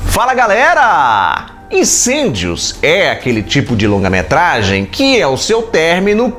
Fala, galera! Incêndios é aquele tipo de longa-metragem que, ao seu término,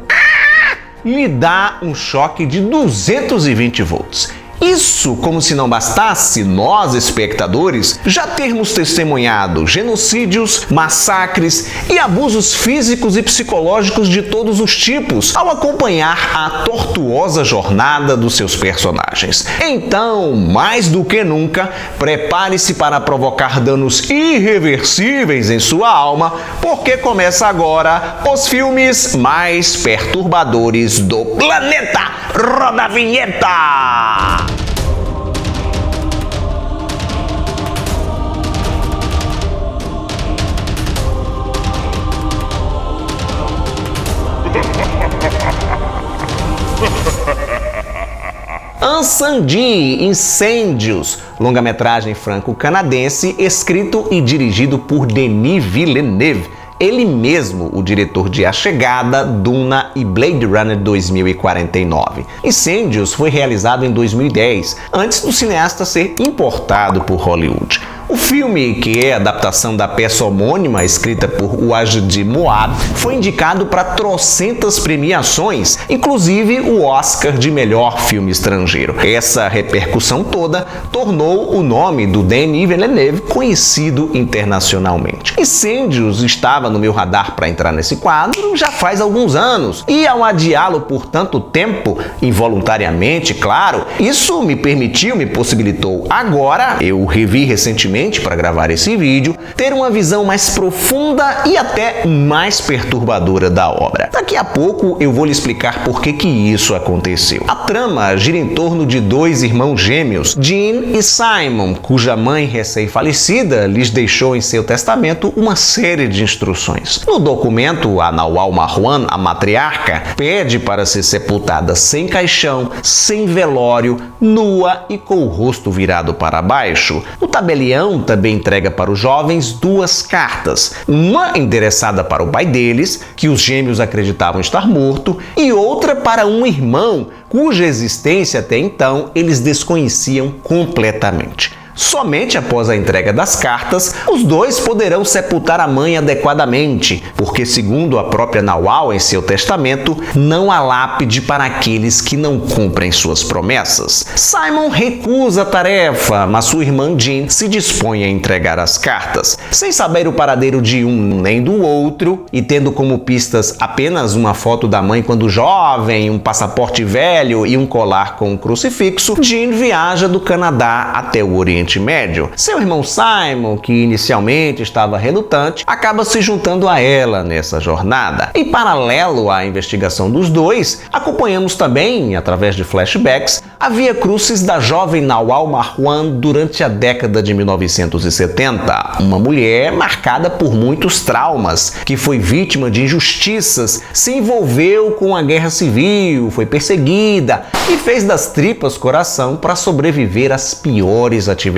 lhe dá um choque de 220 volts. Isso, como se não bastasse, nós, espectadores, já termos testemunhado genocídios, massacres e abusos físicos e psicológicos de todos os tipos ao acompanhar a tortuosa jornada dos seus personagens. Então, mais do que nunca, prepare-se para provocar danos irreversíveis em sua alma, porque começa agora os filmes mais perturbadores do planeta. Roda a vinheta! Ansandi, Incêndios, longa-metragem franco-canadense, escrito e dirigido por Denis Villeneuve, ele mesmo o diretor de A Chegada, Duna e Blade Runner 2049. Incêndios foi realizado em 2010, antes do cineasta ser importado por Hollywood. O filme, que é a adaptação da peça homônima escrita por Wajdi Mouawad, foi indicado para trocentas premiações, inclusive o Oscar de melhor filme estrangeiro. Essa repercussão toda tornou o nome do Denis Villeneuve conhecido internacionalmente. Incêndios estava no meu radar para entrar nesse quadro já faz alguns anos, e ao adiá-lo por tanto tempo, involuntariamente, claro, isso me possibilitou agora, eu revi recentemente para gravar esse vídeo, ter uma visão mais profunda e até mais perturbadora da obra. Daqui a pouco eu vou lhe explicar por que isso aconteceu. A trama gira em torno de dois irmãos gêmeos, Jean e Simon, cuja mãe recém-falecida lhes deixou em seu testamento uma série de instruções. No documento, a Nawal Marwan, a matriarca, pede para ser sepultada sem caixão, sem velório, nua e com o rosto virado para baixo. No tabelião também entrega para os jovens duas cartas, uma endereçada para o pai deles, que os gêmeos acreditavam estar morto, e outra para um irmão, cuja existência até então eles desconheciam completamente. Somente após a entrega das cartas, os dois poderão sepultar a mãe adequadamente, porque, segundo a própria Nawal em seu testamento, não há lápide para aqueles que não cumprem suas promessas. Simon recusa a tarefa, mas sua irmã Jean se dispõe a entregar as cartas. Sem saber o paradeiro de um nem do outro, e tendo como pistas apenas uma foto da mãe quando jovem, um passaporte velho e um colar com um crucifixo, Jean viaja do Canadá até o Oriente Médio. Seu irmão Simon, que inicialmente estava relutante, acaba se juntando a ela nessa jornada. Em paralelo à investigação dos dois, acompanhamos também, através de flashbacks, a via crucis da jovem Nawal Marwan durante a década de 1970, uma mulher marcada por muitos traumas, que foi vítima de injustiças, se envolveu com a guerra civil, foi perseguida e fez das tripas coração para sobreviver às piores adversidades.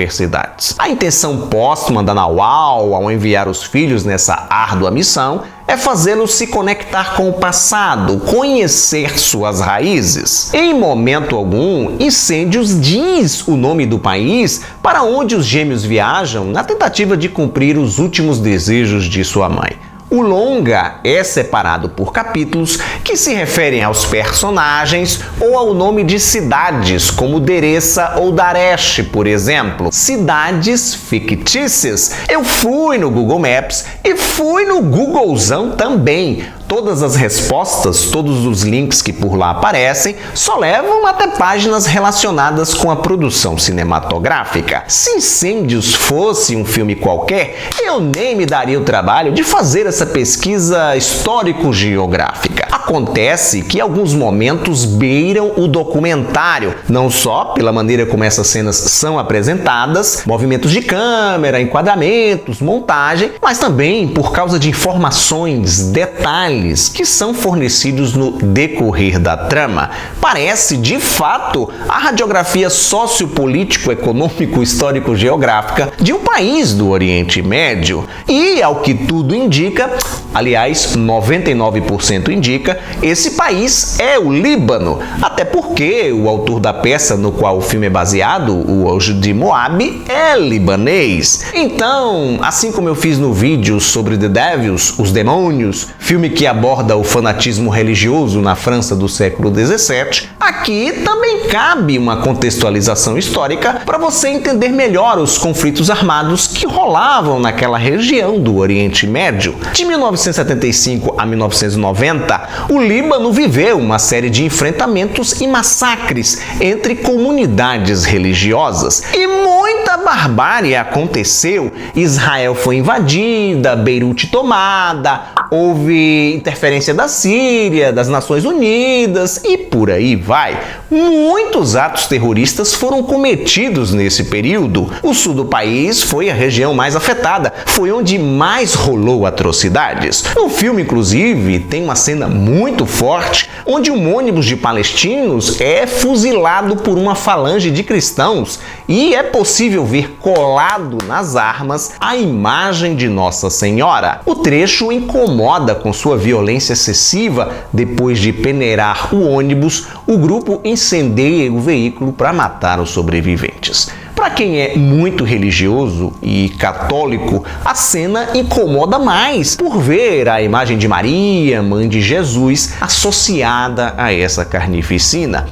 A intenção póstuma da Nawal ao enviar os filhos nessa árdua missão é fazê-los se conectar com o passado, conhecer suas raízes. Em momento algum, Incêndios diz o nome do país para onde os gêmeos viajam na tentativa de cumprir os últimos desejos de sua mãe. O longa é separado por capítulos que se referem aos personagens ou ao nome de cidades, como Deressa ou Daresh, por exemplo. Cidades fictícias. Eu fui no Google Maps e fui no Googlezão também. Todas as respostas, todos os links que por lá aparecem, só levam até páginas relacionadas com a produção cinematográfica. Se Incêndios fosse um filme qualquer, eu nem me daria o trabalho de fazer essa pesquisa histórico-geográfica. Acontece que alguns momentos beiram o documentário, não só pela maneira como essas cenas são apresentadas, movimentos de câmera, enquadramentos, montagem, mas também por causa de informações, detalhes detalhes que são fornecidos no decorrer da trama. Parece, de fato, a radiografia sociopolítico-econômico-histórico-geográfica de um país do Oriente Médio. E, ao que tudo indica, aliás, 99% indica, esse país é o Líbano. Até porque o autor da peça no qual o filme é baseado, o Anjo de Moabe, é libanês. Então, assim como eu fiz no vídeo sobre The Devils, Os Demônios, filme que aborda o fanatismo religioso na França do século XVII, aqui também cabe uma contextualização histórica para você entender melhor os conflitos armados que rolavam naquela região do Oriente Médio. De 1975 a 1990, o Líbano viveu uma série de enfrentamentos e massacres entre comunidades religiosas. E muita barbárie aconteceu. Israel foi invadida, Beirute tomada, houve interferência da Síria, das Nações Unidas e por aí vai. Muitos atos terroristas foram cometidos nesse período. O sul do país foi a região mais afetada, foi onde mais rolou atrocidades. No filme, inclusive, tem uma cena muito forte onde um ônibus de palestinos é fuzilado por uma falange de cristãos e é possível ver colado nas armas a imagem de Nossa Senhora. O trecho incomoda com sua violência excessiva. Depois de peneirar o ônibus, o grupo incendeia o veículo para matar os sobreviventes. Para quem é muito religioso e católico, a cena incomoda mais por ver a imagem de Maria, mãe de Jesus, associada a essa carnificina.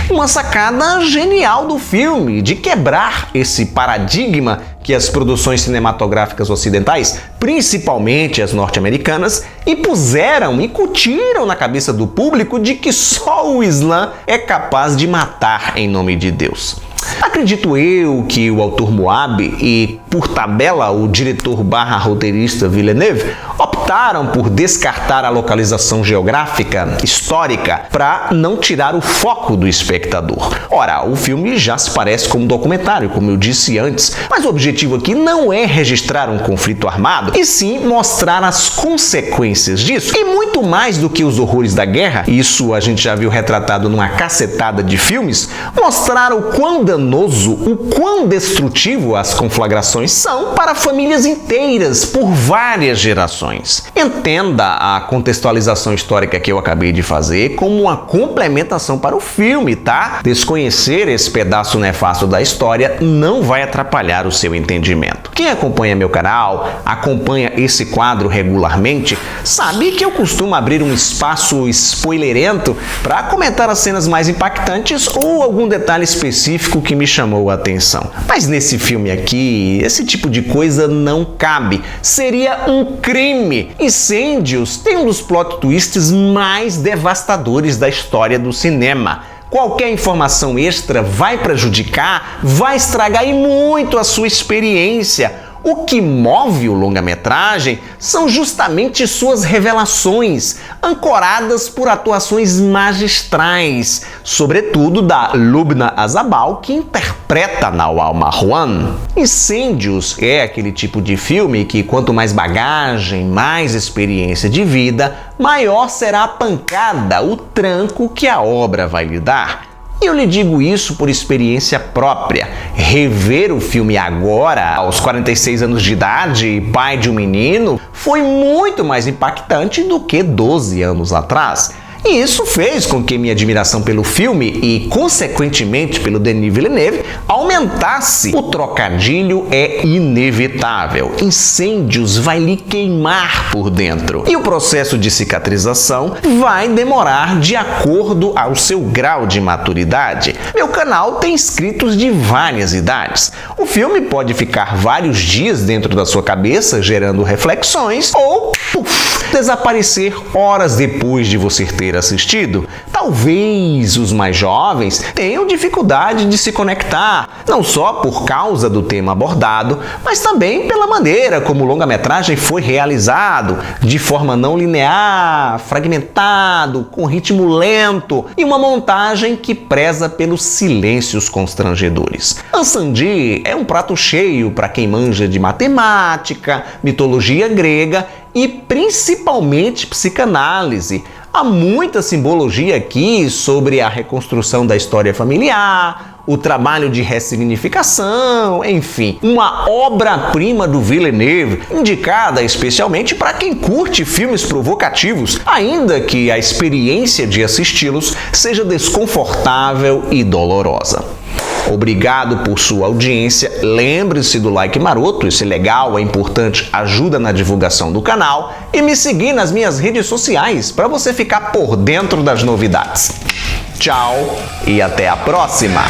Uma sacada genial do filme de quebrar esse paradigma que as produções cinematográficas ocidentais, principalmente as norte-americanas, impuseram e incutiram na cabeça do público de que só o Islã é capaz de matar em nome de Deus. Acredito eu que o autor Moabe e, por tabela, o diretor/roteirista Villeneuve optaram por descartar a localização geográfica histórica para não tirar o foco do espectador. Ora, o filme já se parece com um documentário, como eu disse antes, mas o objetivo aqui não é registrar um conflito armado, e sim mostrar as consequências disso. E muito mais do que os horrores da guerra, isso a gente já viu retratado numa cacetada de filmes, mostrar o quão danoso, o quão destrutivo as conflagrações são para famílias inteiras por várias gerações. Entenda a contextualização histórica que eu acabei de fazer como uma complementação para o filme, tá? Desconhecer esse pedaço nefasto da história não vai atrapalhar o seu entendimento. Quem acompanha meu canal, acompanha esse quadro regularmente, sabe que eu costumo abrir um espaço spoilerento para comentar as cenas mais impactantes ou algum detalhe específico que me chamou a atenção. Mas nesse filme aqui, esse tipo de coisa não cabe. Seria um crime. Incêndios tem um dos plot twists mais devastadores da história do cinema. Qualquer informação extra vai prejudicar, vai estragar e muito a sua experiência. O que move o longa-metragem são justamente suas revelações, ancoradas por atuações magistrais, sobretudo da Lubna Azabal, que interpreta Nawal Marwan. Incêndios é aquele tipo de filme que quanto mais bagagem, mais experiência de vida, maior será a pancada, o tranco que a obra vai lhe dar. E eu lhe digo isso por experiência própria. Rever o filme agora, aos 46 anos de idade, pai de um menino, foi muito mais impactante do que 12 anos atrás. E isso fez com que minha admiração pelo filme e, consequentemente, pelo Denis Villeneuve aumentasse. O trocadilho é inevitável. Incêndios vai lhe queimar por dentro. E o processo de cicatrização vai demorar de acordo ao seu grau de maturidade. Meu canal tem inscritos de várias idades. O filme pode ficar vários dias dentro da sua cabeça, gerando reflexões, ou desaparecer horas depois de você ter assistido. Talvez os mais jovens tenham dificuldade de se conectar, não só por causa do tema abordado, mas também pela maneira como o longa-metragem foi realizado, de forma não linear, fragmentado, com ritmo lento e uma montagem que preza pelos silêncios constrangedores. Ansandi é um prato cheio para quem manja de matemática, mitologia grega e principalmente psicanálise. Há muita simbologia aqui sobre a reconstrução da história familiar, o trabalho de ressignificação, enfim, uma obra-prima do Villeneuve, indicada especialmente para quem curte filmes provocativos, ainda que a experiência de assisti-los seja desconfortável e dolorosa. Obrigado por sua audiência, lembre-se do like maroto, isso é legal, é importante, ajuda na divulgação do canal e me seguir nas minhas redes sociais para você ficar por dentro das novidades. Tchau e até a próxima!